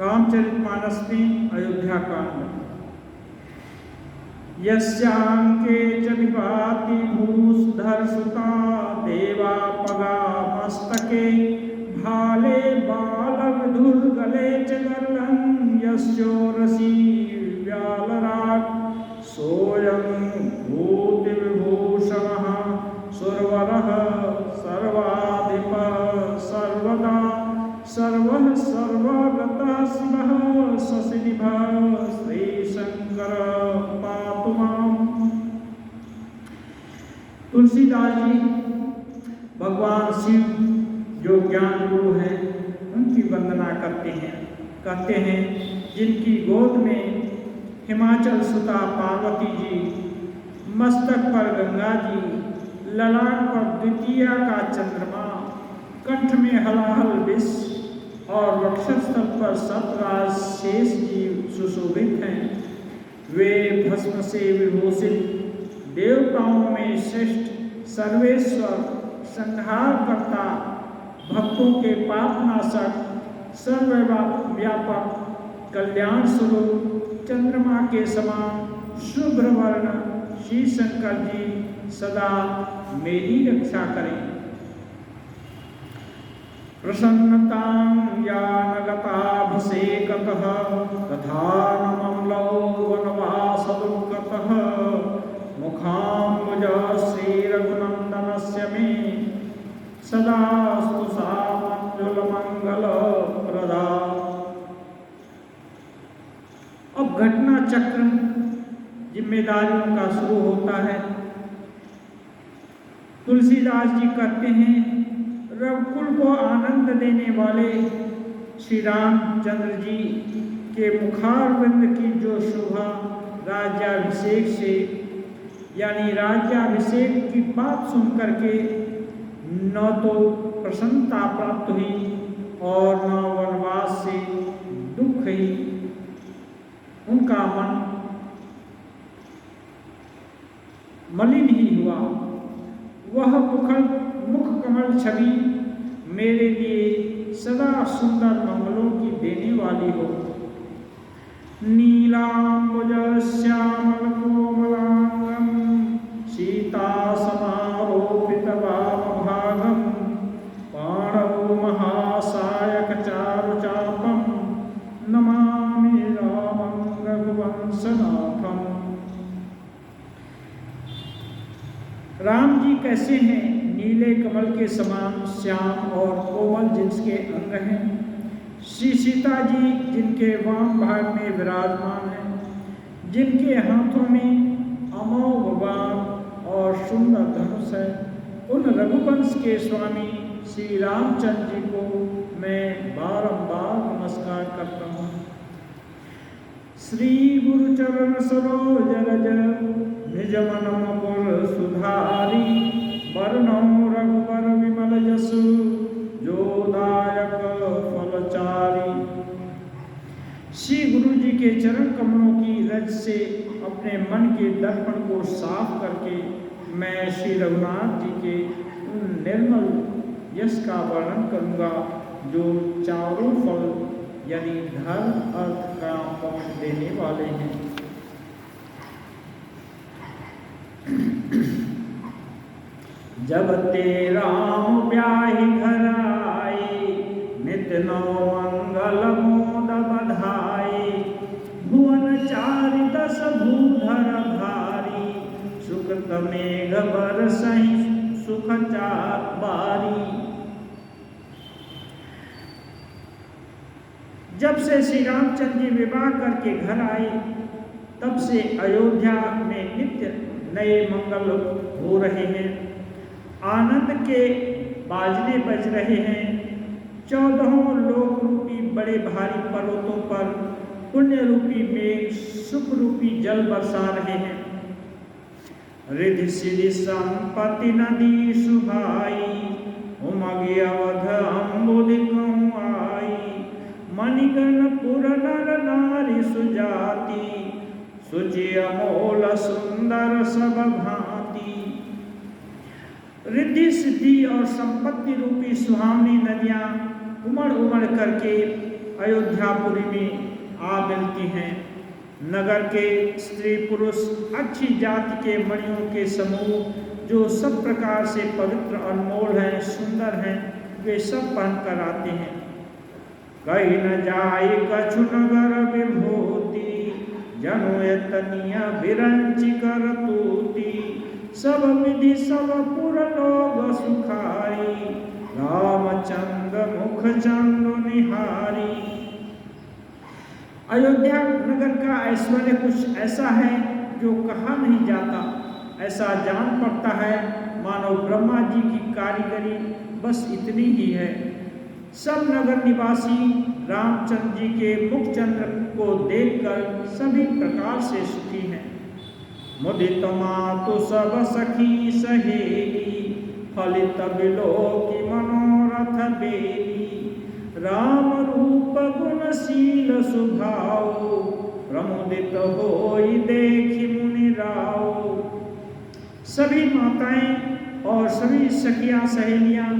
रामचरितमानस में अयोध्या कांड। यस्यांके च विभाति भूधर सुता देवा पगा मस्तके भाले बालविधुर्गले च गर्लं यस्योरसी व्यालराट् सोऽयं भूतिविभूषणः सुरवरः सर्वाधिपः सर्वदा सर्वः सर्वगतः शिवः शशिनिभः श्रीशंकर पातु माम्। तुलसीदास जी भगवान शिव जो ज्ञान गुरु हैं उनकी वंदना करते हैं। कहते हैं जिनकी गोद में हिमाचल सुता पार्वती जी, मस्तक पर गंगा जी, ललाट पर द्वितीया का चंद्रमा, कंठ में हलाहल विष और वक्षस्थल पर सतराज शेष जी सुशोभित हैं। वे भस्म से विभूषित देवताओं में श्रेष्ठ सर्वेश्वर संहार करता भक्तों के पापनाशक सर्वव्यापक कल्याण स्वरूप चंद्रमा के समान शुभ्र वर्ण श्री शंकर जी सदा मेरी रक्षा करें। प्रसन्नतां यानगताभिषेकतः तथा नमम्लौ वनवासदुर्गतः मुखाम्बुज श्रीरघुनन्दनस्य मे सदास्तु सा मंगलप्रदा। अब घटना चक्र जिम्मेदारियों का शुरू होता है। तुलसीदास जी कहते हैं रघुकुल को आनंद देने वाले श्री रामचंद्र जी के मुखारविंद की जो शोभा राज्याभिषेक से यानी राज्याभिषेक की बात सुनकर के न तो प्रसन्नता प्राप्त हुई और न वनवास से दुख ही, उनका मन मलिन ही हुआ। वह मुख कमल छवि मेरे लिए सदा सुंदर मंगलों की देने वाली हो। नीलांबुज श्यामल कोमलांगम सीता समारोपित वामभागम पाणौ महासायक चारुचापम नमामि रामं रघुवंशनाथम। राम जी कैसे हैं? नीले कमल के समान श्याम और कोमल जिनके अंग हैं। श्री सीता जी जिनके वाम भाग में विराजमान हैं, जिनके हाथों में अमोघ बाण और सुंदर धनुष है, उन रघुवंश के स्वामी श्री रामचंद्र जी को मैं बारंबार नमस्कार करता हूँ। श्री गुरु चरण सरोज रज निज मन मुकुर सुधारी वरनौ रघुवर विमल जसु जो दायक फलचारी। श्री गुरु जी के चरण कमलों की रज से अपने मन के दर्पण को साफ करके मैं श्री रघुनाथ जी के उन निर्मल यश का वर्णन करूँगा जो चारों फल यानी धर्म अर्थ काम मोक्ष देने वाले हैं। जब ते राम ब्याहि घर आए नित नौ मंगल मोद बधाई भुवन चारि दस भूधर भारी सुकृत मेघ बरसहि सुख चार बारी। जब से श्री रामचंद्र जी विवाह करके घर आए तब से अयोध्या में नित्य नए मंगल हो रहे हैं, आनंद के बाजने बज रहे हैं। 14 लोक रूपी बड़े भारी पर्वतों पर पुण्य रूपी मेघ सुख रूपी जल बरसा रहे हैं। रिधि सिधि संपत्ति नदी सुभाई उमगी अवध अम्बुदिक आई मणिगण पुर नर नारी सुजाति सुचि अमोल सुंदर सब भांति। रिद्धि सिद्धि और संपत्ति रूपी सुहावनी नदियां उमड़ उमड़ करके अयोध्यापुरी में आ मिलती हैं। नगर के स्त्री पुरुष अच्छी जाति के मणियों के समूह जो सब प्रकार से पवित्र अनमोल हैं, सुंदर हैं, वे सब पहनकर आते हैं। कहीं न जाए कछु नगर विभूति, जनु एतनिया विरंचि कर तूती, सब विधि सब पुर लोग सुखारी, रामचंद्र मुख चंद्र निहारी। अयोध्या नगर का ऐश्वर्य कुछ ऐसा है जो कहा नहीं जाता। ऐसा जान पड़ता है मानो ब्रह्मा जी की कारीगरी बस इतनी ही है। सब नगर निवासी रामचंद्र जी के मुखचंद्र को देखकर सभी प्रकार से सुखी हैं। मुदित मातु सब सखी सहेली, फलित बिलोकी मनोरथ बेली, राम रूप गुणशील सुभाव, प्रमुदित होई देखि मुनि राव। सभी माताएं और सभी सखियां सहेलियां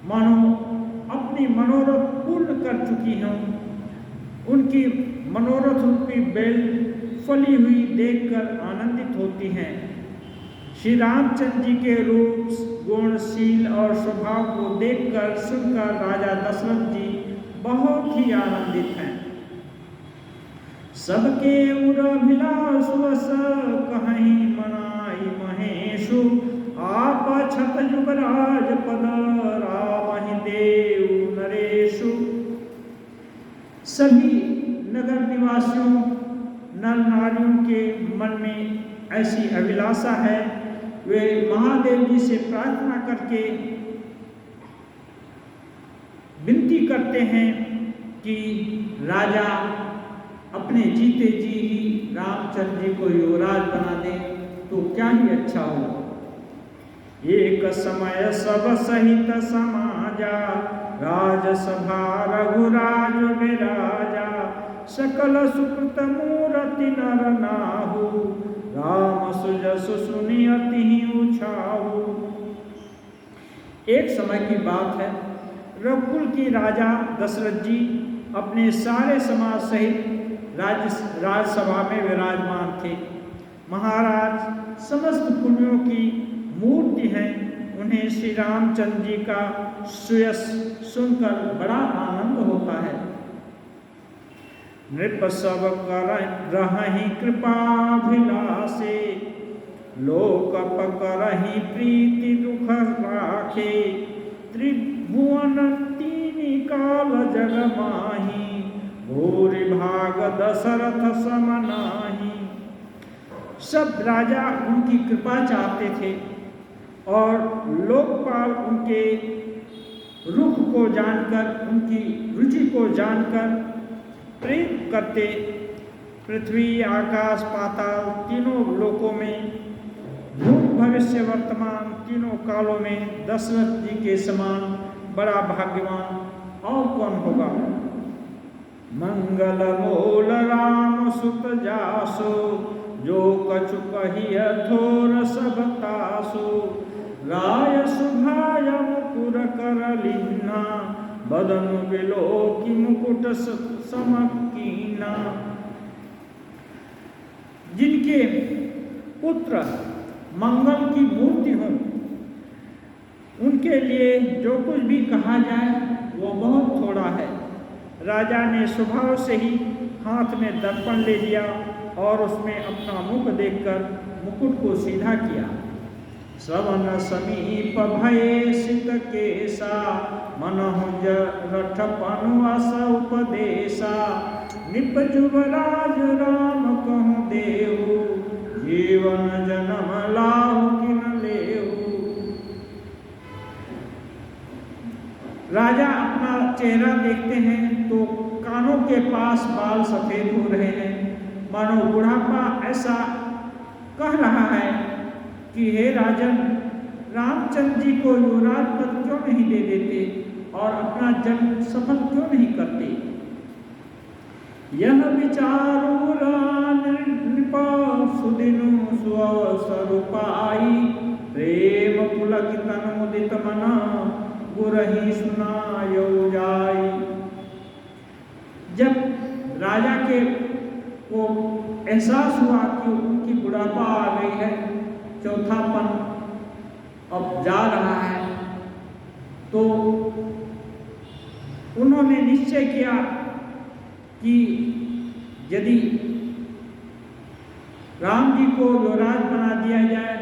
मानो अपनी मनोरथ पूर्ण कर चुकी हैं। उनकी मनोरथ रूपी बेल फली हुई देखकर आनंदित होती हैं। श्री रामचंद्र जी के रूप, गुणशील और स्वभाव को देखकर सुनकर राजा दशरथ जी बहुत ही आनंदित हैं। सबके उरभिलास वस कहीं मनाई महेशु, आप छत युवराज पद रामहि देव नरेशु। सभी नगर निवासियों नर नारियों के मन में ऐसी अभिलाषा है, वे महादेव जी से प्रार्थना करके विनती करते हैं कि राजा अपने जीते जी ही रामचंद्र जी को युवराज बना दे तो क्या ही अच्छा हो। एक समय सब सहित समाजा, राजसभा रघुराज विराजा, सकल सुकृत मूरति नर नाहु, राम सुजस सुनि अति उछाहु। एक समय की बात है, रघुकुल की राजा दशरथ जी अपने सारे समाज सहित राजसभा में विराजमान थे। महाराज समस्त पुण्यों की मूर्ति हैं, उन्हें श्री रामचंद्र जी का सुयश सुनकर बड़ा आनंद होता है। नृप सब कर रहि कृपाभिलाषे, लोक पकरहि प्रीति दुख राखे, त्रिभुवन तीन काल जग माही, भूरि भाग दशरथ सम नाहि। सब राजा उनकी कृपा चाहते थे और लोकपाल उनके रुख को जानकर, उनकी रुचि को जानकर प्रेम करते। पृथ्वी आकाश पाताल तीनों लोकों में, भूत भविष्य वर्तमान तीनों कालों में दशरथ जी के समान बड़ा भाग्यवान और कौन होगा। मंगल मूल राम सुत जासो, जो कछु कहिय थोर सब तासो, राय सुभाय मुकुर कर लीना, बदनु बिलोकी मुकुट समकीना। जिनके पुत्र मंगल की मूर्ति हों, उनके लिए जो कुछ भी कहा जाए वो बहुत थोड़ा है। राजा ने स्वभाव से ही हाथ में दर्पण ले लिया और उसमें अपना मुख देखकर मुकुट को सीधा किया। श्रवण समीप भये सित केसा, मनहु जरठ पनुअस उपदेशा, निप जुवराज राम कहूँ देहु, जीवन जन्म लाहु किन लेहु। राजा अपना चेहरा देखते हैं तो कानों के पास बाल सफेद हो रहे हैं, मानो बुढ़ापा ऐसा कह रहा है कि हे राजन, रामचंद्र जी को युवराज पद क्यों नहीं दे देते और अपना जन्म सफल क्यों नहीं करते। यह विचारु नृप सुदिनु स्वस्वरूपाई, प्रेम पुलकित अनुदित मना गुरहि सुनायो जाई। जब राजा के को एहसास हुआ कि उनकी बुढ़ापा आ गई है, चौथापन अब जा रहा है, तो उन्होंने निश्चय किया कि यदि राम जी को युवराज बना दिया जाए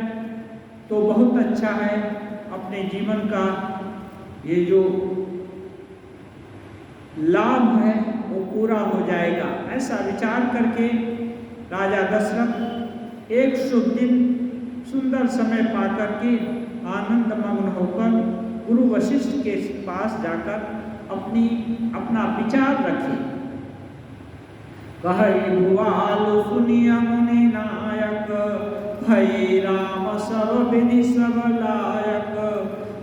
तो बहुत अच्छा है, अपने जीवन का ये जो लाभ है वो पूरा हो जाएगा। ऐसा विचार करके राजा दशरथ एक शुभ दिन सुंदर समय पाकर के आनंद मग्न होकर गुरु वशिष्ठ के पास जाकर अपना विचार रखे। कहि भुआल सुनिया मुनि नायक, भई राम सब विधि सब लायक।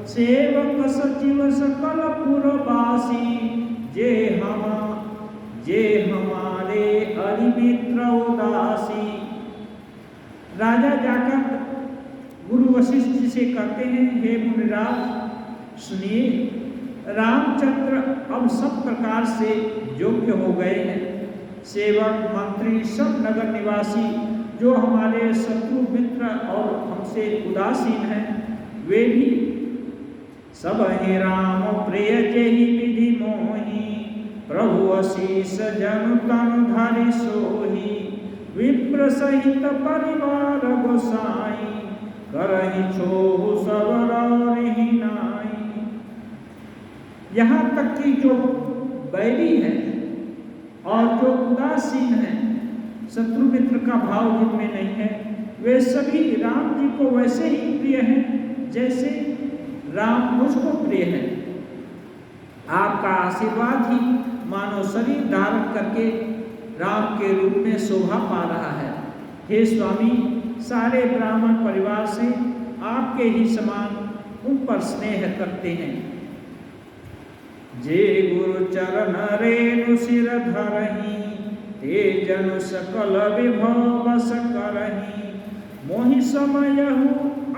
सेवक सचिव सकल पुरवासी, जे हमारे हरिमित्र उदासी। राजा जाकर गुरु वशिष्ठ जी से कहते हैं, हे मुनिराज सुनिए, रामचंद्र अब सब प्रकार से योग्य हो गए हैं। सेवक मंत्री सब नगर निवासी जो हमारे शत्रु मित्र और हमसे उदासीन हैं, वे भी सब ही राम प्रिय जेहि विधि मोहि। प्रभु असीस जनु तनु धरि सोहि, विप्र सहित परिवार गोसाई। करहि छोहु सब रौरहि नाई। यहाँ तक कि जो बैरी है और जो उदासीन है, शत्रु मित्र का भाव जिनमें नहीं है, वे सभी राम जी को वैसे ही प्रिय हैं जैसे राम मुझको प्रिय है। आपका आशीर्वाद ही मानो शरीर धारण करके राम के रूप में शोभा पा रहा है। हे स्वामी, सारे ब्राह्मण परिवार से आपके ही समान उन पर स्नेह करते हैं। जे गुरु चरण रेणु सिर धरहि, ते जनु सकल विभव बस करहि। मोहि समयहु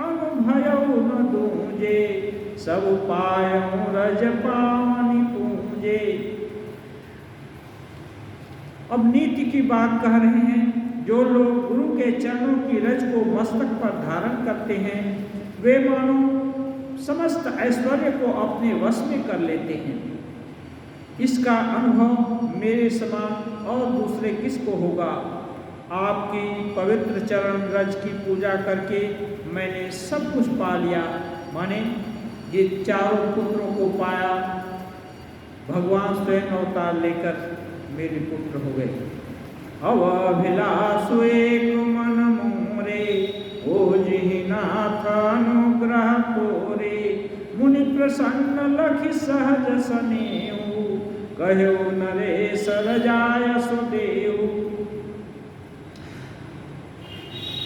अनुभयउ न दूजे, सब पायउ रज पावनि पूजे। अब नीति की बात कह रहे हैं। जो लोग गुरु के चरणों की रज को मस्तक पर धारण करते हैं, वे मानो समस्त ऐश्वर्य को अपने वश में कर लेते हैं। इसका अनुभव मेरे समान और दूसरे किसको होगा। आपकी पवित्र चरण रज की पूजा करके मैंने सब कुछ पा लिया, माने ये चारों पुत्रों को पाया। भगवान स्वयं अवतार लेकर मेरे पुत्र हो गए। अवभिलाषु एक मन मोरे, ओजिहि नाथ अनुग्रह तोरे। मुनि प्रसन्न लखि सहज सनेऊ, कहो नरेश रजाय सुदेऊ।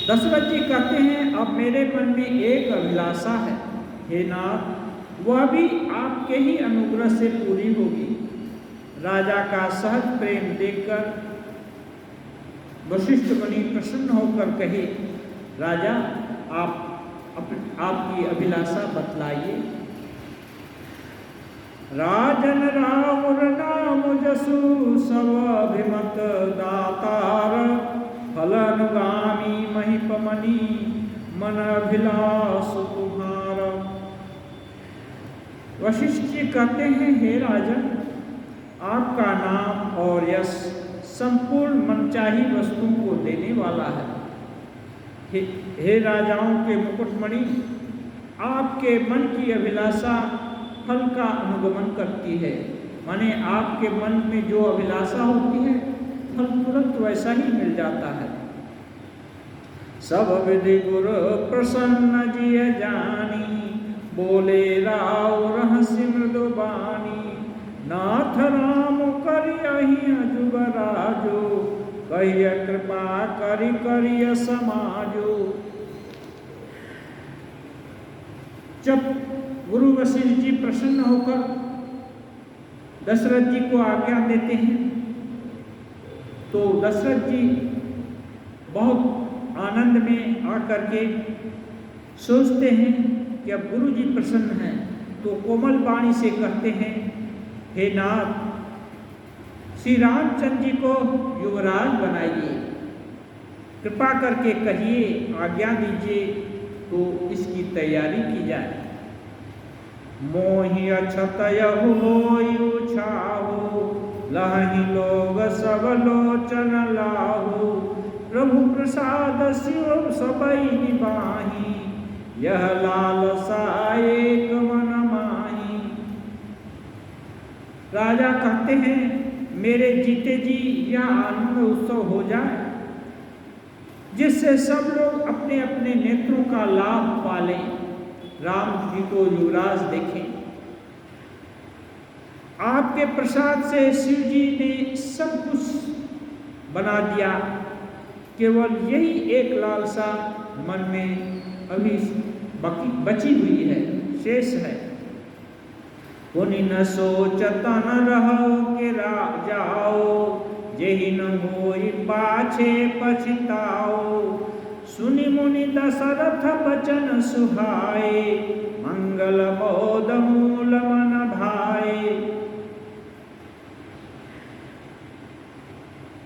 दशरथ जी कहते हैं, अब मेरे मन में एक अभिलाषा है, हे नाथ, वह भी आपके ही अनुग्रह से पूरी होगी। राजा का सहज प्रेम देखकर वशिष्ठ मुनि प्रसन्न होकर कहे, राजा आपकी अभिलाषा बतलाइए। राजन रामुर नाम जसु, सब अभिमत दातार। फलनुगामी महिपमणि, मन अभिलाष तुम्हार। वशिष्ठ जी कहते हैं, हे राजन, आपका नाम और यश संपूर्ण मनचाही वस्तुओं को देने वाला है। हे राजाओं के मुकुटमणि, आपके मन की अभिलाषा फल का अनुगमन करती है। माने आपके मन में जो अभिलाषा होती है, फल तुरंत वैसा ही मिल जाता है। सब विधि गुरु प्रसन्न जिय जानी, बोले राव रहस्य मृदु बानी। नाथ राम करियहि जुगराजो, कहिय कृपा करि करिय समाजो। जब गुरु वशिष्ठ जी प्रसन्न होकर दशरथ जी को आज्ञा देते हैं, तो दशरथ जी बहुत आनंद में आकर के सोचते हैं कि अब गुरु जी प्रसन्न हैं, तो कोमल वाणी से कहते हैं, हे नाथ, श्री रामचंद्र जी को युवराज बनाइए, कृपा करके कहिए, आज्ञा दीजिए तो इसकी तैयारी की जाए। मोहि अछतयहु होयु छाहु, लहहि लोग सब लोचन लाहु। प्रभु प्रसाद शिव सबई निबाही, यह लालसा एक मन माही। राजा कहते हैं मेरे जीते जी यह आनंद उत्सव हो जाए, जिससे सब लोग अपने अपने नेत्रों का लाभ पालें, राम जी को युवराज देखें। आपके प्रसाद से शिव जी ने सब कुछ बना दिया, केवल यही एक लालसा मन में अभी बची हुई है, शेष है। पुनि न सोचत न रहो के जाओ, जेहि न होई पाछे पछताओ। सुनि मुनि दशरथ बचन सुहाए, मंगल मोद मूल मन भाए।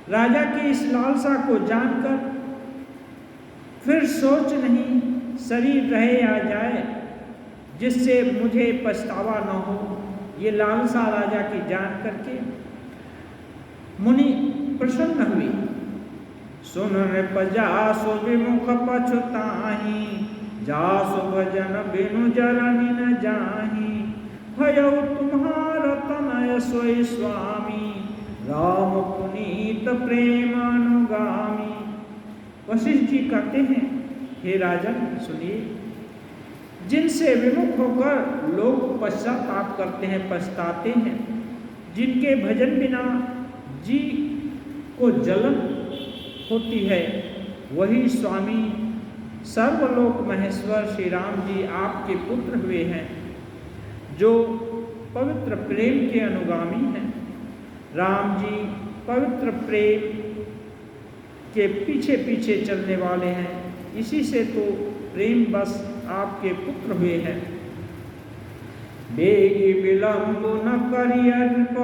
राजा की इस लालसा को जानकर फिर सोच नहीं, शरीर रहे आ जाए जिससे मुझे पछतावा न हो, ये लालसा राजा की जान करके मुनि प्रसन्न हुए। सुन जासु विमुख पछुताही, जासु भजन बिनु जरनि न जाही। भयउ तुम्हार तनय सोई स्वामी, राम पुनीत प्रेम अनुगामी। वशिष्ठ जी कहते हैं हे राजन सुनिए, जिनसे विमुख होकर लोग पश्चाताप करते हैं, पछताते हैं, जिनके भजन बिना जी को जलन होती है, वही स्वामी सर्वलोक महेश्वर श्री राम जी आपके पुत्र हुए हैं, जो पवित्र प्रेम के अनुगामी हैं। राम जी पवित्र प्रेम के पीछे पीछे चलने वाले हैं, इसी से तो प्रेम बस आपके पुत्र हुए हैं। बेगी विलंब न करियप,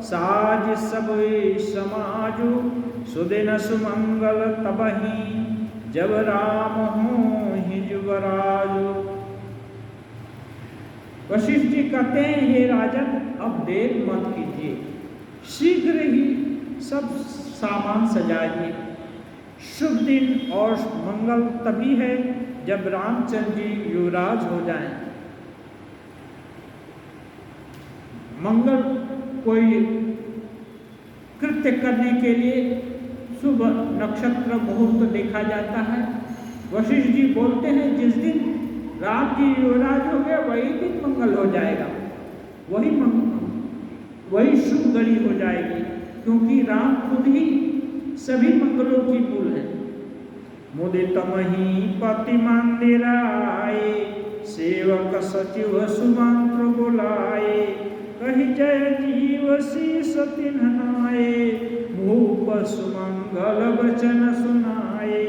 साज सब समाजु। सुदिन सुमंगल तबही, जब राम हो युवराजु। वशिष्ठ जी कहते हैं हे राजन, अब देर मत कीजिए, शीघ्र ही सब सामान सजाइए। शुभ दिन और मंगल तभी है जब रामचंद्र जी युवराज हो जाएं। मंगल कोई कृत्य करने के लिए शुभ नक्षत्र मुहूर्त देखा जाता है। वशिष्ठ जी बोलते हैं जिस दिन राम जी युवराज हो गए वही दिन मंगल हो जाएगा, वही शुभ घड़ी हो जाएगी, क्योंकि राम खुद ही सभी मंगलों की मूल है। मुदित मही पति मंदिर आए, सेवक सचिव सुमंत्र बुलाए। कही जय जीव शीस तिन्हनाए, भूप सुमंगल वचन सुनाए।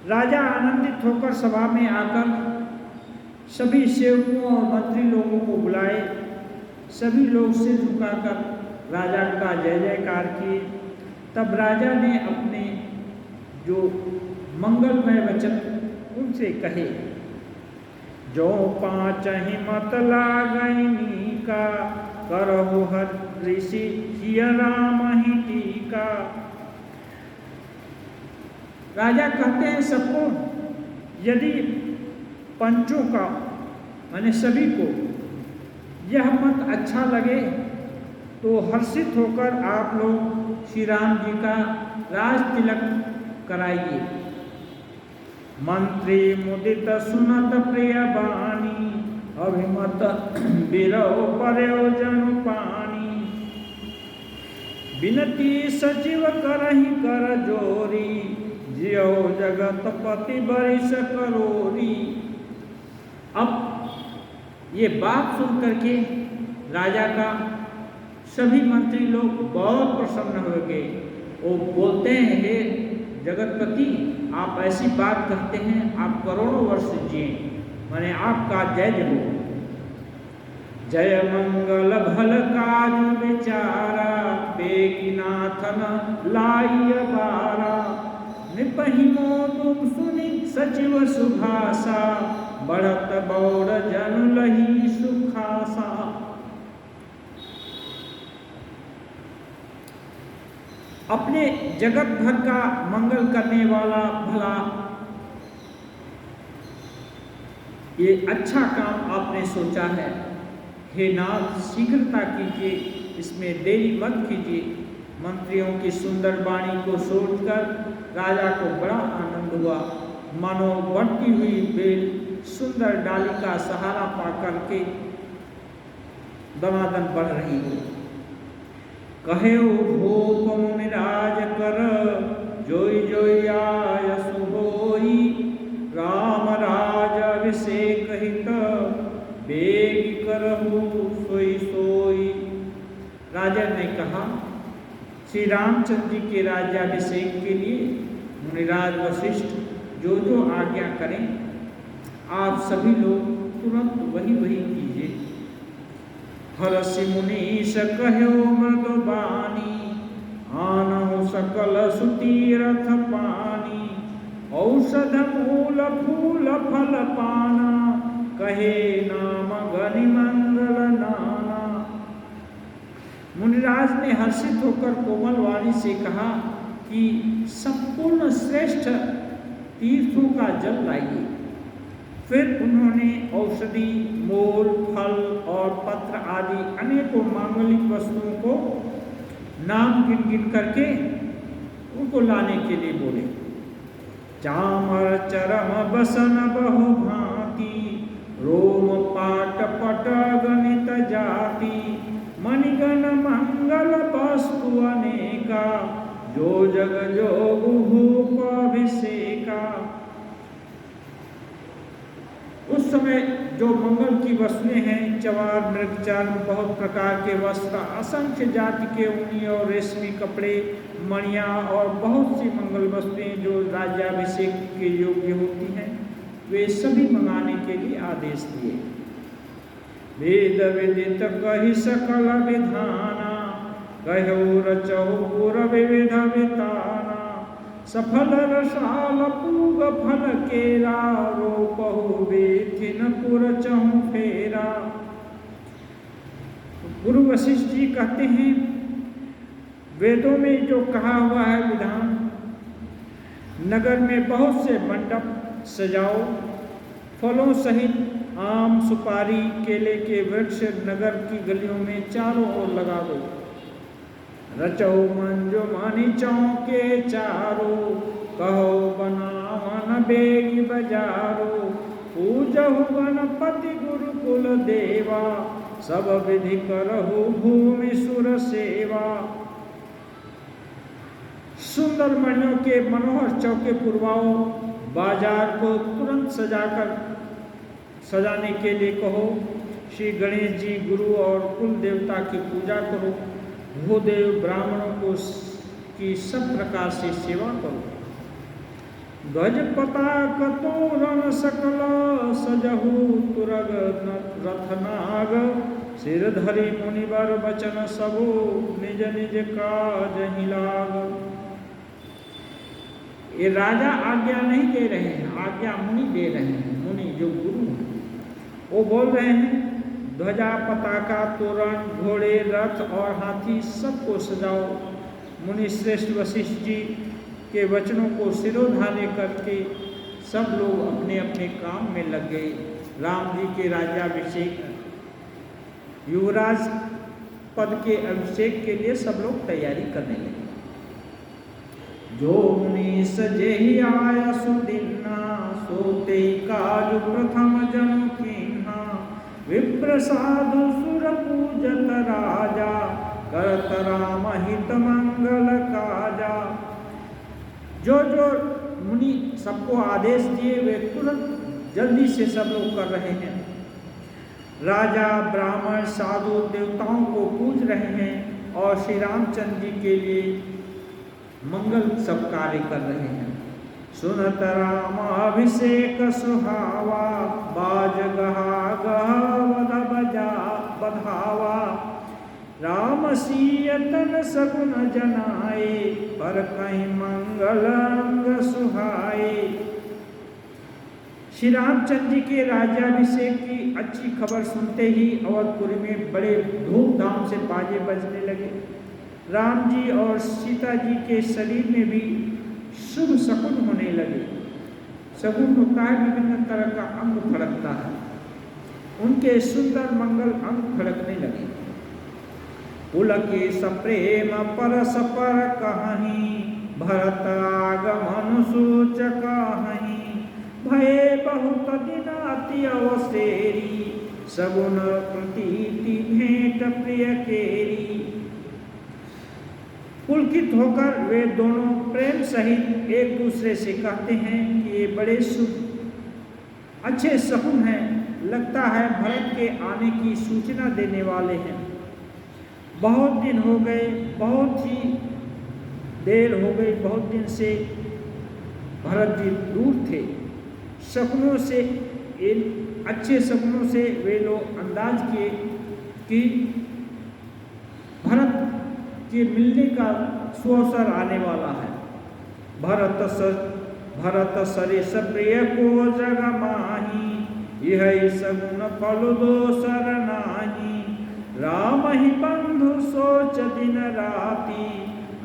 राजा आनंदित होकर सभा में आकर सभी सेवकों और मंत्री लोगों को बुलाए। सभी लोग सिर झुकाकर राजा का जय जयकार किए। तब राजा ने अपने जो मंगलमय वचन उनसे कहे, जो पाँच ही मत लागैनी का, करहु हर ऋषि हिय राम ही टीका। राजा कहते हैं सबको, यदि पंचों का माने सभी को यह मत अच्छा लगे तो हर्षित होकर आप लोग श्री राम जी का राज तिलक कराइए। मंत्री मुदित सुनत प्रिय बानी, अभिमत बिरव पर्यो जनु पानी। बिनती सचिव करहि कर जोरी, जियो जगत पति बरिस करोरी। अब ये बात सुन करके राजा का सभी मंत्री लोग बहुत प्रसन्न हो गए। वो बोलते हैं हे जगतपति, आप ऐसी बात कहते हैं, आप करोड़ों वर्ष जिए, माने आपका जय जय हो। जय मंगल भल काज विचारा, बेकीनाथन लाइय बारा। निपहिमो तुम सुनि सचिव सुभाषा, बढ़त बौर जन लही सुखासा। अपने जगत भर का मंगल करने वाला भला, ये अच्छा काम आपने सोचा है। हे नाथ, शीघ्रता कीजिए, इसमें देरी मत कीजिए। मंत्रियों की सुंदर वाणी को सुनकर राजा को बड़ा आनंद हुआ, मानो बढ़ती हुई बेल सुंदर डाली का सहारा पाकर के दमादम बढ़ रही हो। कहे भूप मुनिराज कर, जोई जोई आयसु होई। राम राज अभिषेक हित, बेग करहु सोई सोई। राजा ने कहा, श्री रामचंद्र जी के राज्याभिषेक के लिए मुनिराज वशिष्ठ जो जो आज्ञा करें, आप सभी लोग तुरंत वही वही कीजिए। हरषि मुनीश कह्यो मृदुबानी, आनहु सकल सुतीरथ पानी। औषध मूल फूल फल पाना, कहे नाम गनि मंगल नाना। मुनिराज ने हर्षित होकर कोमल वाणी से कहा कि संपूर्ण श्रेष्ठ तीर्थों का जल लाइए। फिर उन्होंने औषधि, मूल, फल और पत्र आदि अनेकों मांगलिक वस्तुओं को नाम गिन गिन करके उनको लाने के लिए बोले। चामर चरम बसन बहु भांति, रोम पाट पट गणित जाति। मणिगण मंगल वस्तु अनेका, जो जग जोग भूप अभिषेका। उस समय जो मंगल की वस्तुएं हैं, चवार, मृग चर्म, बहुत प्रकार के वस्त्र, असंख्य जाति के ऊनी और रेशमी कपड़े, मणियाँ और बहुत सी मंगल वस्तुएं जो राज्याभिषेक के योग्य होती हैं, वे सभी मंगाने के लिए आदेश दिए। वेद विदित कहि सकल विधाना, कहो रचहु पुर विविध विताना। सफल रसाल पूग फल केरा, रोपहु बेथिन पुर चहु फेरा। गुरु वशिष्ठ जी कहते हैं, वेदों में जो कहा हुआ है विधान, नगर में बहुत से मंडप सजाओ, फलों सहित आम, सुपारी, केले के वृक्ष नगर की गलियों में चारों ओर लगा दो। रचो मंजो मानी चौके चारो, कहो बनावन बेगी बजारो। पूजहु गणपति गुरुकुल देवा, सब विधि करहु भूमि सुर सेवा। सुंदर मणियों के मनोहर चौके पुरवाओ, बाजार को तुरंत सजाने के लिए कहो। श्री गणेश जी, गुरु और कुल देवता की पूजा करो। भूदेव ब्राह्मणों को की सब प्रकार से सेवा करो। गज पताक तोरण सकल, सजहु तुरग रथनाग। सिर धरि मुनिवर बचन सबो, निज निज काज ही लाग। ये राजा आज्ञा नहीं दे रहे हैं, आज्ञा मुनि दे रहे हैं। मुनि जो गुरु हैं वो बोल रहे हैं, ध्वजा, पताका, तोरण, घोड़े, रथ और हाथी सबको सजाओ। मुनि श्रेष्ठ वशिष्ठ जी के वचनों को सिरोधार्य करके सब लोग अपने अपने काम में लग गए। राम जी के राज्याभिषेक, युवराज पद के अभिषेक के लिए सब लोग तैयारी करने लगे। जो मुनि सजे ही आया सुदिना, सोते काज प्रथम जन कीन्हा। विप्र साधु सुर पूजत राजा, करत राम हित मंगल काजा। जो जो मुनि सबको आदेश दिए वे तुरंत जल्दी से सब लोग कर रहे हैं। राजा, ब्राह्मण, साधु देवताओं को पूज रहे हैं और श्री रामचंद्र जी के लिए मंगल सब कार्य कर रहे हैं। सुनत राम अभिषेक सुहावा, बाज गहा गह धावा। राम सिय तन सगुन जनाए, पर कहीं मंगल अंग सुहाए। श्री रामचंद्र जी के राज्याभिषेक की अच्छी खबर सुनते ही अवधपुरी में बड़े धूमधाम से बाजे बजने लगे। राम जी और सीता जी के शरीर में भी शुभ शकुन होने लगे। शकुन होता है विभिन्न तरह का अंग फड़कता है, उनके सुंदर मंगल अंग फड़कने लगे। पुलके सप्रेम परस पर कहीं, भरत आगमन सूचक कहीं। भये बहुत दिन अति अवसेरी, सगुन प्रतीति भेंट प्रिय केरी। पुलकित होकर वे दोनों प्रेम सहित एक दूसरे से कहते हैं कि ये बड़े शुभ अच्छे शकुन हैं, लगता है भरत के आने की सूचना देने वाले हैं। बहुत दिन हो गए, बहुत ही देर हो गई, बहुत दिन से भरत जी दूर थे। शकुनों से, इन अच्छे शकुनों से वे लोग अंदाज किए कि भरत के मिलने का सुअवसर आने वाला है। भरत सरिस प्रिय को जग माही, यह सगुन फल दोसर नाही। राम ही बंधु सोच दिन राती,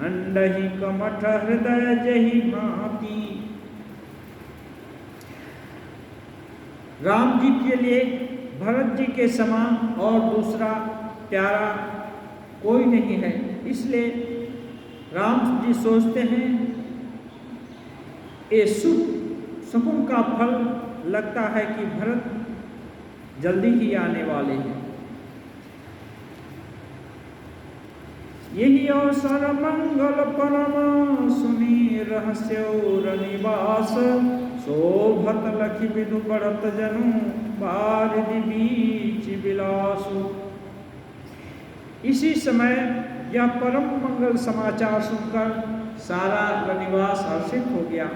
अंडहि कमठ हृदय जहि भांति। राम जी के लिए भरत जी के समान और दूसरा प्यारा कोई नहीं है, इसलिए राम जी सोचते हैं ये शुभ शकुन का फल लगता है कि भरत जल्दी ही आने वाले हैं। यही अवसर मंगल परम, सुनी रहस्य निवास। शोभत लखी विदु बढ़त जनु, बारिधि बीच बिलासु। इसी समय यह परम मंगल समाचार सुनकर सारा रनिवास हर्षित हो गया।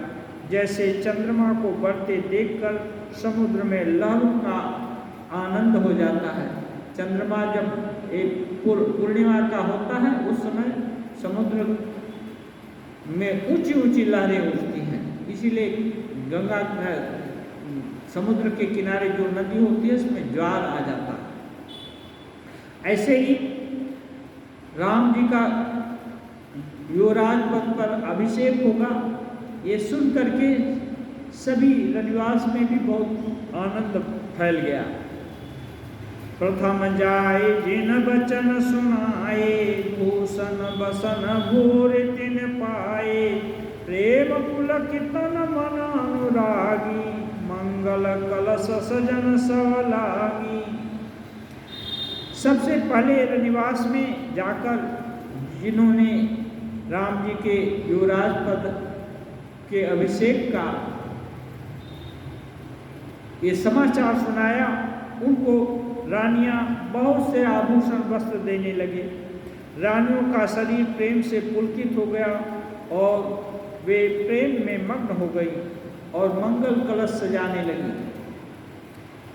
जैसे चंद्रमा को बढ़ते देखकर समुद्र में लहरों का आनंद हो जाता है। चंद्रमा जब एक पूर्णिमा का होता है उस समय समुद्र में ऊंची ऊंची लहरें उठती हैं, इसीलिए गंगा समुद्र के किनारे जो नदी होती है उसमें ज्वार आ जाता है। ऐसे ही राम जी का युवराज पद पर अभिषेक होगा, ये सुन करके सभी रनिवास में भी बहुत आनंद फैल गया। प्रथम जाए जिन बचन सुनाए, भूषण बसन भूर तिन पाए। प्रेम पुलकित तन मन अनुरागी, मंगल कलश सजन सब लागी। सबसे पहले रनिवास में जाकर जिन्होंने राम जी के युवराज पद के अभिषेक का ये समाचार सुनाया, उनको रानियां बहुत से आभूषण वस्त्र देने लगे। रानियों का शरीर प्रेम से पुलकित हो गया और वे प्रेम में मग्न हो गई और मंगल कलश सजाने लगी।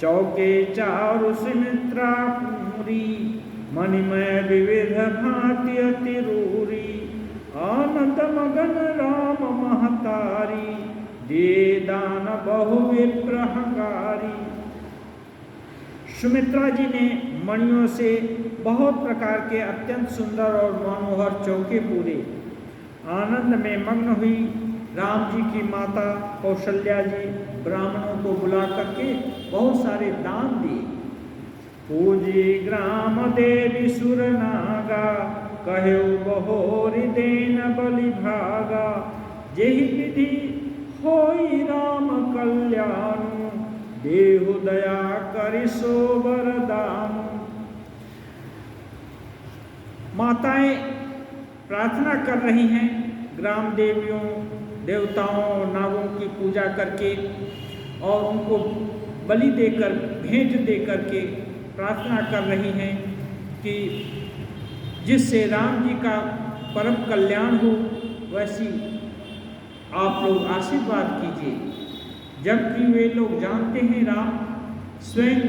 चौके चारु सुमित्रा पूरी, मणिमय विविध भांति अति रूरी। आनंद मगन राम महतारी, दे दान बहु विप्रहंकारी। सुमित्रा जी ने मणियों से बहुत प्रकार के अत्यंत सुंदर और मनोहर चौके पूरे। आनंद में मग्न हुई राम जी की माता कौशल्या जी ब्राह्मणों को बुला करके बहुत सारे दान दिए। पूजी ग्राम देवी सुर नागा, कहे बहोरी देन बलि भागा। जेहि विधि होई राम कल्याणु, देहु दया करि सो वरदानु। माताएं प्रार्थना कर रही हैं, ग्राम देवियों देवताओं और नागों की पूजा करके और उनको बलि देकर भेंट दे करके प्रार्थना कर रही हैं कि जिससे राम जी का परम कल्याण हो, वैसी आप लोग आशीर्वाद कीजिए। जबकि वे लोग जानते हैं राम स्वयं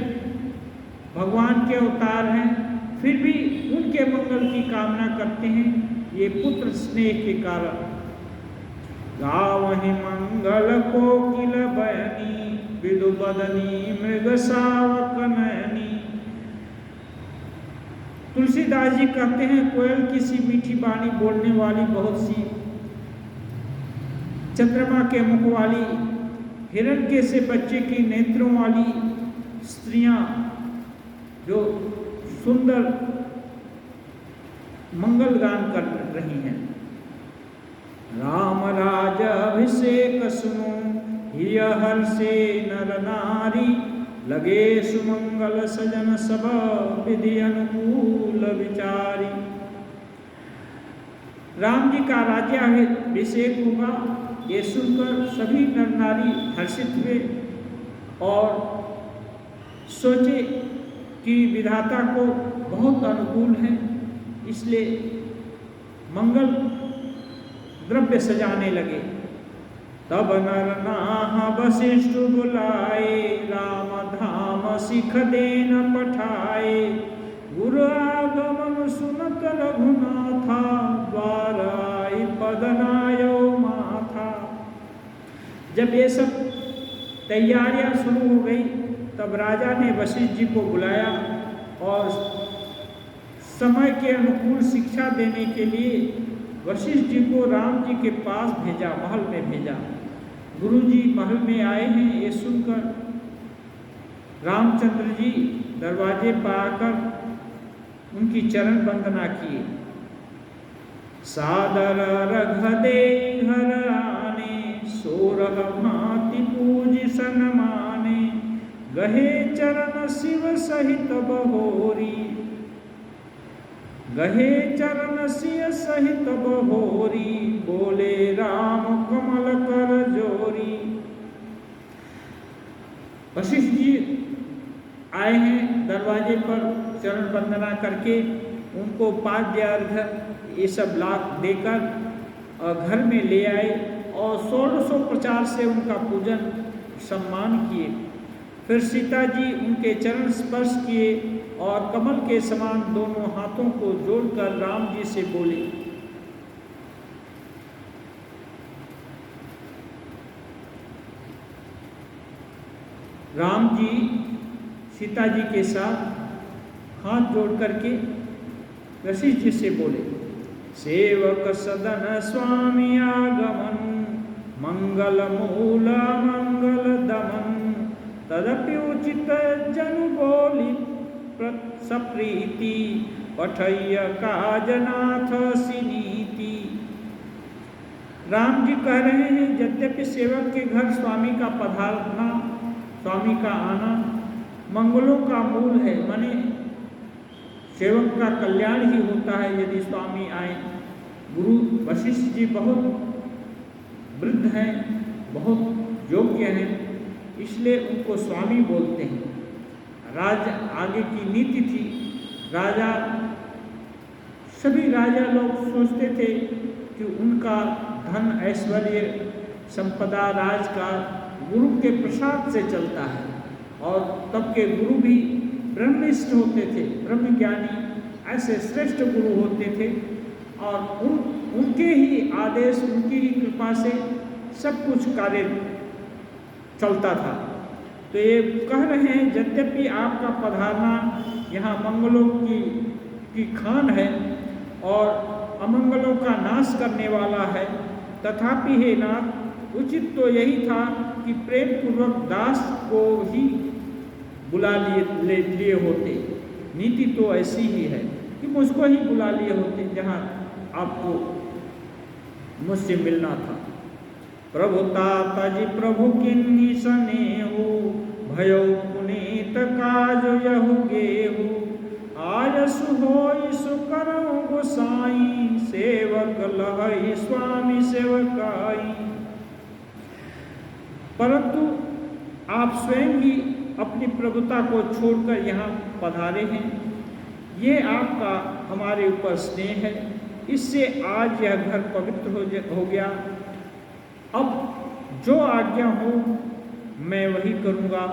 भगवान के अवतार हैं, फिर भी उनके मंगल की कामना करते हैं, ये पुत्र स्नेह के कारण। गावहि मंगल कोकिल बयनी, विदु बदनी मृग सावक नयनी। तुलसीदास जी कहते हैं, कोयल किसी मीठी वाणी बोलने वाली, बहुत सी चंद्रमा के मुख वाली, हिरण्य से बच्चे की नेत्रों वाली स्त्रियां जो सुंदर मंगल गान कर रही हैं। राम राज अभिषेक सुनो, हिय हर्षे नर नारी, लगे सुमंगल सजन सब, विधि अनुकूल विचारी। राम जी का राज्याभिषेक होगा, ये सुनकर सभी नर नारी हर्षित हुए और सोचे कि विधाता को बहुत अनुकूल है, इसलिए मंगल द्रव्य सजाने लगे। तब नर नाह वशिष्ठ बुलाए, राम धाम सिख देन पठाए। गुरु आगमन सुनत रघुनाथा, द्वार आई पद नायो माथा। जब ये सब तैयारियां शुरू हो गई, तब राजा ने वशिष्ठ जी को बुलाया और समय के अनुकूल शिक्षा देने के लिए वशिष्ठ जी को राम जी के पास भेजा, महल में भेजा। गुरु जी महल में आए हैं, ये सुनकर रामचंद्र जी दरवाजे पर आकर उनकी चरण वंदना किए। सादर रघ दे घर आने, सोरह भांति पूज सन्माने। गहे चरण शिव सहित बहोरी, गहे चरण शिव सहित बहोरी। बोले राम कमल कर जोरी। वशिष्ठ जी आए हैं, दरवाजे पर चरण वंदना करके उनको पाद्य अर्घ्य ये सब लाख देकर और घर में ले आए और षोडशोपचार से उनका पूजन सम्मान किए। फिर सीता जी उनके चरण स्पर्श किए और कमल के समान दोनों हाथों को जोड़कर राम जी से बोले। राम जी सीता जी के साथ हाथ जोड़ करके वशिष्ठ जी से बोले, सेवक सदन स्वामी आगमन, मंगल मूल मंगल दमन। तदपि उचित जनु बोली सप्रीति, पठैय काजनाथ सिनीति। राम जी कह रहे हैं, यद्यपि सेवक के घर स्वामी का पधारना, स्वामी का आना मंगलों का मूल है, माने सेवक का कल्याण ही होता है यदि स्वामी आए। गुरु वशिष्ठ जी बहुत वृद्ध हैं, बहुत योग्य हैं, इसलिए उनको स्वामी बोलते हैं। आगे की नीति थी, राजा सभी राजा लोग सोचते थे कि उनका धन ऐश्वर्य संपदा राज का गुरु के प्रसाद से चलता है, और तब के गुरु भी ब्रह्मनिष्ठ होते थे, ब्रह्मज्ञानी, ऐसे श्रेष्ठ गुरु होते थे और उनके ही आदेश, उनकी ही कृपा से सब कुछ कार्य चलता था। तो ये कह रहे हैं, यद्यपि आपका पधारना यहाँ मंगलों की खान है और अमंगलों का नाश करने वाला है, तथापि हे नाथ, उचित तो यही था कि प्रेम पूर्वक दास को ही बुला लिए होते। नीति तो ऐसी ही है कि मुझको ही बुला लिए होते जहाँ आपको मुझसे मिलना था। प्रभु ताता जी प्रभु किन्नी सनेहु, भयो पुनीत काज यहु गेहु। आज सुहोई सुकरऊ गोसाई, सेवक लहई स्वामी सेवकाई। परंतु आप स्वयं ही अपनी प्रभुता को छोड़कर यहाँ पधारे हैं, ये आपका हमारे ऊपर स्नेह है, इससे आज यह घर पवित्र हो गया। अब जो आज्ञा हो मैं वही करूँगा।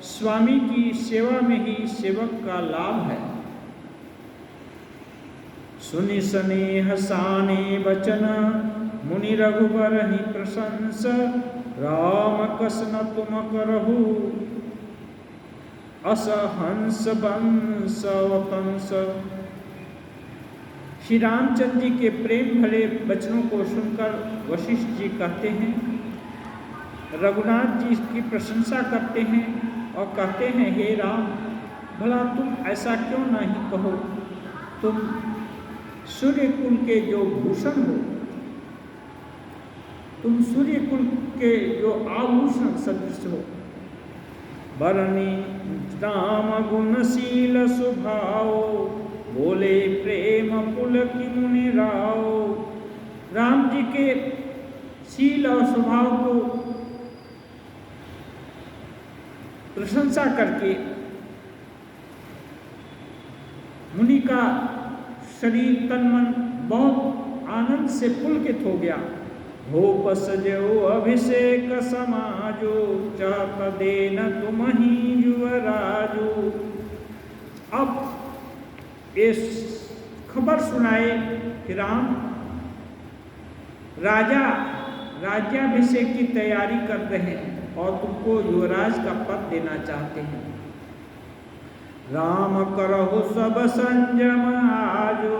स्वामी की सेवा में ही सेवक का लाभ है। सुनि स्नेह साने बचन मुनि रघुबर ही प्रशंस राम कसन तुम करहु अस हंस बंस वतंस। श्री रामचंद्र जी के प्रेम भरे वचनों को सुनकर वशिष्ठ जी कहते हैं, रघुनाथ जी की प्रशंसा करते हैं और कहते हैं, हे राम, भला तुम ऐसा क्यों नहीं कहो, तुम सूर्य कुल के जो भूषण हो, तुम सूर्य कुल के जो आभूषण सदृश हो। बरनी राम गुणशील स्वभाव बोले प्रेम पुल की मुनि राव। राम जी के शील और स्वभाव को प्रशंसा करके मुनि का शरीर तन मन बहुत आनंद से पुलकित हो गया। भूप सजो अभिषेक समाजो चाप देन तुम ही युवराजो। अब इस खबर सुनाए कि राम राजा राज्याभिषेक की तैयारी कर रहे हैं और तुमको युवराज का पद देना चाहते हैं। राम करहु सब संयम आजो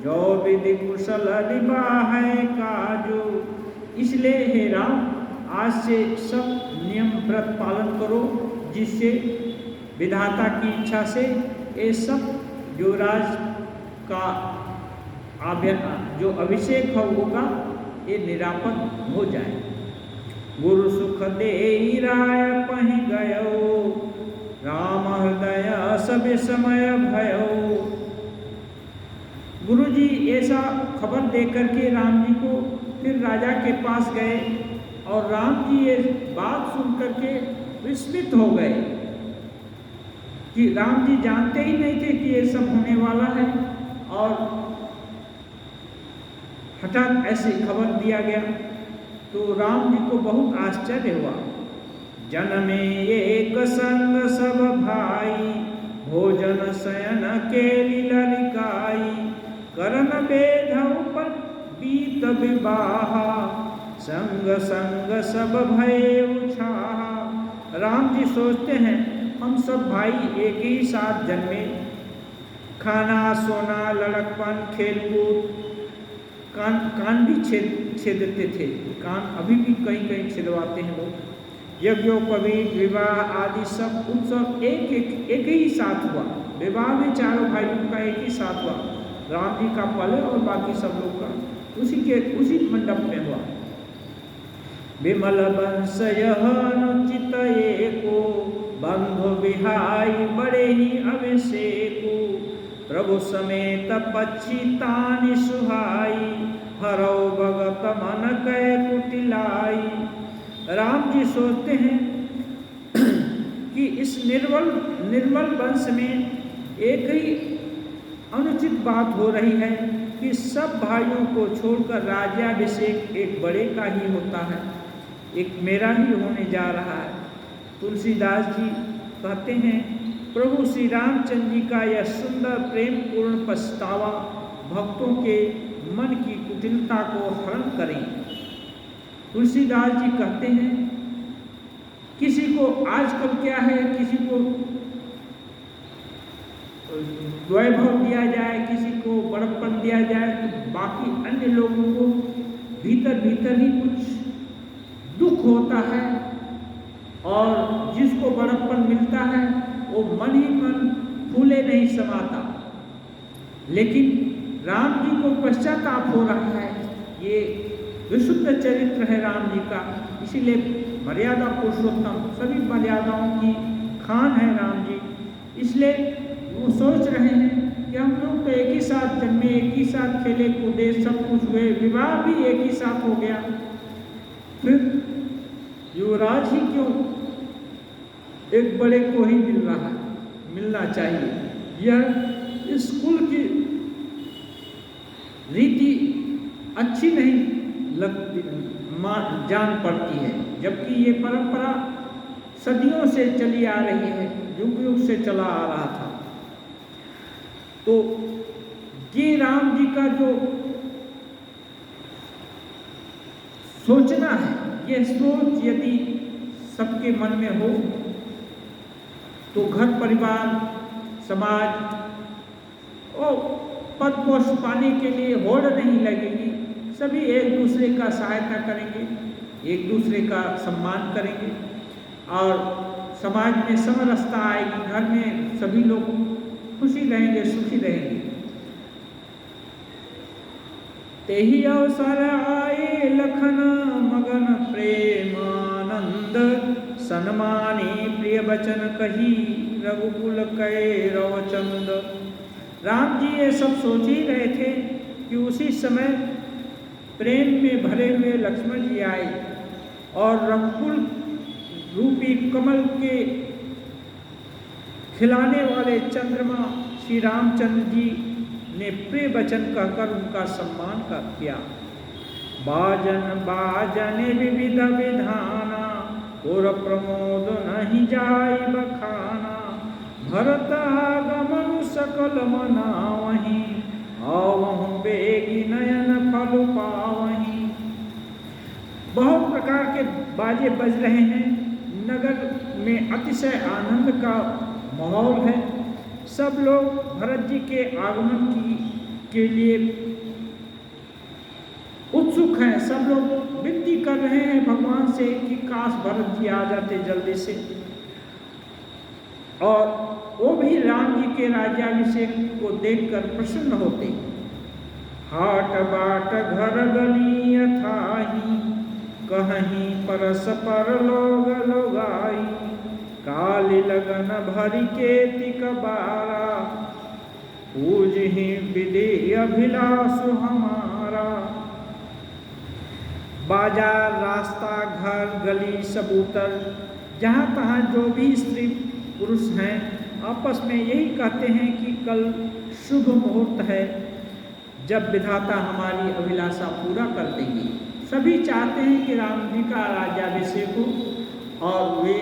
जो विधि कुशल निभाए काजो। इसलिए हे राम, आज से सब नियम व्रत पालन करो, जिससे विधाता की इच्छा से ये सब युवराज का जो अभिषेक होगा ये निरापद हो जाए। गुरु सुख दे राय पहि गयो राम हृदय सब समय भयो। गुरु जी ऐसा खबर देकर के राम जी को फिर राजा के पास गए और राम जी ये बात सुन करके विस्मित हो गए कि राम जी जानते ही नहीं थे कि ये सब होने वाला है और हठात ऐसी खबर दिया गया। तो राम जी को बहुत आश्चर्य हुआ। जन में एक संग सब भाई भोजन शयन के ललिकाई करन बेधौ पर बीत विवाहा संग संग सब भय उछाहा। राम जी सोचते हैं हम सब भाई एक ही साथ जन्मे, खाना सोना लड़कपन खेलकूद, कान भी छेदते थे, कान अभी भी कहीं कहीं छेदवाते हैं लोग। यज्ञोपवीत विवाह आदि सब उत्सव एक ही साथ हुआ। विवाह में चारों भाइयों का एक ही साथ हुआ, राम जी का पहले और बाकी सब लोग का उसी मंडप में हुआ। विमल वंश यह अनुचित एको बंधु बिहाई बड़े ही अभिषेको प्रभु समेत पक्षी तानि सुहाई हरौ भगत मन कै कुटिलाई। राम जी सोचते हैं कि इस निर्मल वंश में एक ही अनुचित बात हो रही है कि सब भाइयों को छोड़कर राज्याभिषेक एक बड़े का ही होता है, एक मेरा ही होने जा रहा है। तुलसीदास जी कहते हैं, प्रभु श्री रामचंद्र जी का यह सुंदर प्रेम पूर्ण पछतावा भक्तों के मन की कुटिलता को हरण करें। तुलसीदास जी कहते हैं, किसी को आजकल क्या है, किसी को वैभव दिया जाए, किसी को बड़प्पन दिया जाए, तो बाकी अन्य लोगों को भीतर भीतर ही कुछ दुख होता है और जिसको बड़प्पन मिलता है वो मन ही मन फूले नहीं समाता। लेकिन राम जी को पश्चाताप हो रहा है, ये विशुद्ध चरित्र है राम जी का, इसीलिए मर्यादा पुरुषोत्तम, सभी मर्यादाओं की खान है राम जी। इसलिए वो सोच रहे हैं कि हम लोग तो एक ही साथ जन्मे, एक ही साथ खेले कूदे, सब कुछ हुए, विवाह भी एक ही साथ हो गया, फिर युवराज ही क्यों एक बड़े को ही मिलना चाहिए। यह इस कुल की रीति अच्छी नहीं लगती, जान पड़ती है, जबकि ये परंपरा सदियों से चली आ रही है, युग युग से चला आ रहा था। तो कि राम जी का जो सोचना है, यह सोच यदि सबके मन में हो तो घर परिवार समाज और पद पोस्ट पाने के लिए होड़ नहीं लगेगी। सभी एक दूसरे का सहायता करेंगे, एक दूसरे का सम्मान करेंगे और समाज में समरसता आएगी। घर में सभी लोग खुशी रहेंगे, सुखी रहेंगे। तेहि अवसर आए लखन मगन प्रेमानंद, सन्मानी प्रिय वचन कही रघुकुल कै रवचंद। राम जी ये सब सोच ही रहे थे कि उसी समय प्रेम में भरे हुए लक्ष्मण जी आए और रघुकुल रूपी कमल के खिलाने वाले चंद्रमा श्री रामचंद्र जी ने प्रिय वचन कहकर उनका सम्मान कर किया। बाजन बाजन विविध विधाना, और प्रमोद नहीं जाय बखाना। भरत आगमनु सकल मनावहीं, आवहु बेगी नयन फल पावहीं। बहुत प्रकार के बाजे बज रहे हैं। नगर में अतिशय आनंद का माहौल है। सब लोग भरत जी के आगमन के लिए उत्सुक हैं। सब लोग विनती कर रहे हैं भगवान से कि काश भरत जी आ जाते जल्दी से, और वो भी राम जी के राज्याभिषेक को देखकर प्रसन्न होते। हाट बाट घर गली अथाही, कहीं परस पर लोग लोगाई। काली लगन भरी के तिक बारा, पूजहि विधि अभिलाषु हमारा। बाजार रास्ता घर गली सबूतर, जहाँ तहाँ जो भी स्त्री पुरुष हैं आपस में यही कहते हैं कि कल शुभ मुहूर्त है जब विधाता हमारी अभिलाषा पूरा कर देंगे। सभी चाहते हैं कि राम जी का राज्याभिषेक हो और वे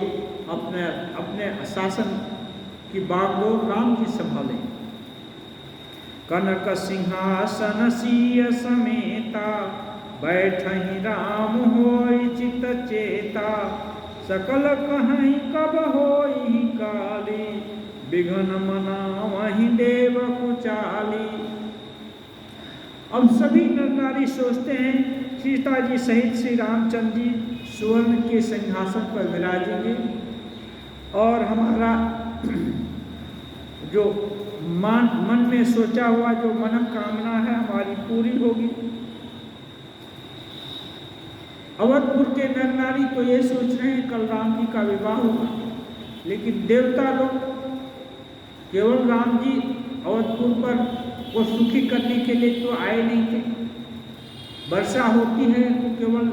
अपने अपने शासन की बागडोर राम जी संभालें। कनक सिंहासन सिय समेता, बैठहि राम होई चित चेता। सकल कहीं कब होई काली, विघ्न मनावहि देव कुचाली। अब सभी नर नारी सोचते हैं सीता जी सहित श्री रामचंद्र जी सुवर्ण के सिंहासन पर विराजेंगे और हमारा जो मन में सोचा हुआ जो मनोकामना है हमारी पूरी होगी। अवधपुर के नर नारी तो ये सोच रहे हैं कल राम जी का विवाह होगा, लेकिन देवता लोग केवल राम जी अवधपुर पर को सुखी करने के लिए तो आए नहीं थे। वर्षा होती है तो केवल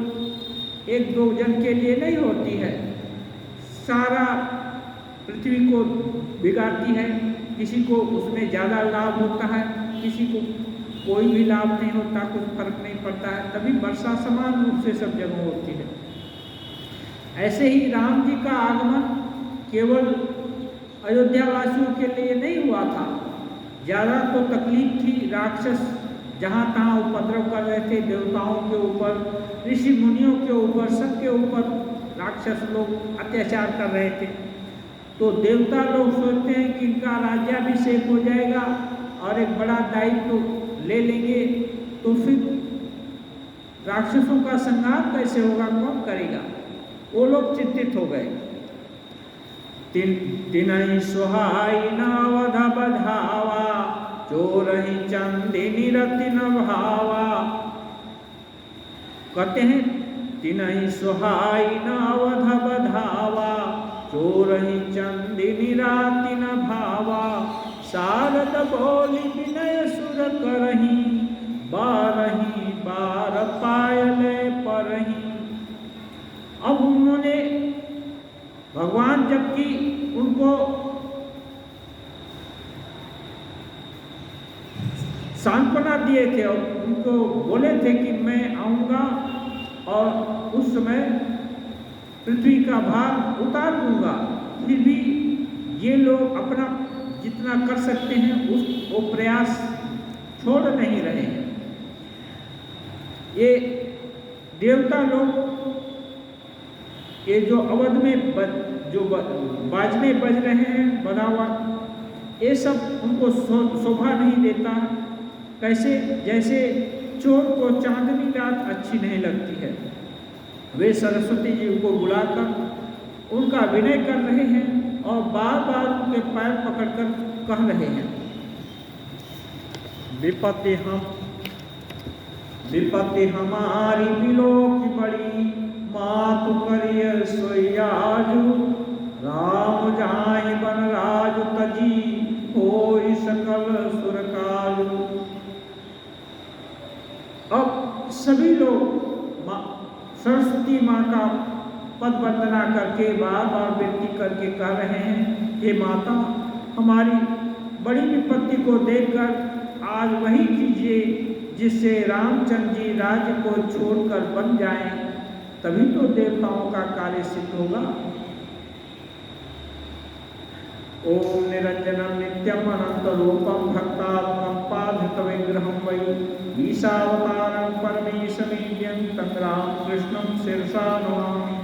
एक दो जन के लिए नहीं होती है, सारा पृथ्वी को बिगाड़ती है। किसी को उसमें ज़्यादा लाभ होता है, किसी को कोई भी लाभ नहीं होता, कुछ फर्क नहीं पड़ता है। तभी वर्षा समान रूप से सब जगह होती है। ऐसे ही राम जी का आगमन केवल अयोध्या वासियों के लिए नहीं हुआ था। ज़्यादा तो तकलीफ थी, राक्षस जहाँ तहाँ उपद्रव कर रहे थे, देवताओं के ऊपर, ऋषि मुनियों के ऊपर, सबके ऊपर राक्षस लोग अत्याचार कर रहे थे। तो देवता लोग सोचते हैं कि इनका राज्याभिषेक हो जाएगा और एक बड़ा दायित्व ले लेंगे, तो फिर राक्षसों का संहार कैसे होगा, कौन करेगा। वो लोग चिंतित हो गए। तिनहि सुहाई नावध बधावा, चोरहि चंदिनी रति न भावा। कहते हैं तिनहि सुहाई नावध बधावा, चोरहि चंदिनी राति न भावा। शारद बोली विनय सुर करही, बारही बार पायले परही। अब उन्होंने भगवान जबकि उनको सांत्वना दिए थे और उनको बोले थे कि मैं आऊँगा और उस समय पृथ्वी का भार उतार दूंगा, फिर भी ये लोग अपना जितना कर सकते हैं वो प्रयास छोड़ नहीं रहे हैं। ये देवता लोग ये जो अवध में बाजने बज रहे हैं बदावा, ये सब उनको शोभा नहीं देता। कैसे? जैसे चोर को चांदनी रात अच्छी नहीं लगती है। वे सरस्वती जी को बुलाकर उनका विनय कर रहे हैं और बार बार उनके पैर पकड़कर कह रहे हैं, विपत्ति हमारी बिलो की बड़ी, मातु करिय सोयाजू, राम जाहि बन राजु तजी, होई सकल सुरकाजू। अब सभी लोग सरस्वती माँ का पद वंदना करके बार बार विनती करके कह रहे हैं, हे माता, हमारी बड़ी विपत्ति को देखकर आज वही कीजिए जिससे रामचंद्र जी राज्य को छोड़कर बन जाएं, तभी तो देवताओं का कार्य सिद्ध होगा। ओम निरंजनम नित्यम अनंत रूपम भक्तात्मक पाधित विग्रहम वै ईशावतारं परमेशमीड्यं तं राम कृष्णं शिरसा नमामि।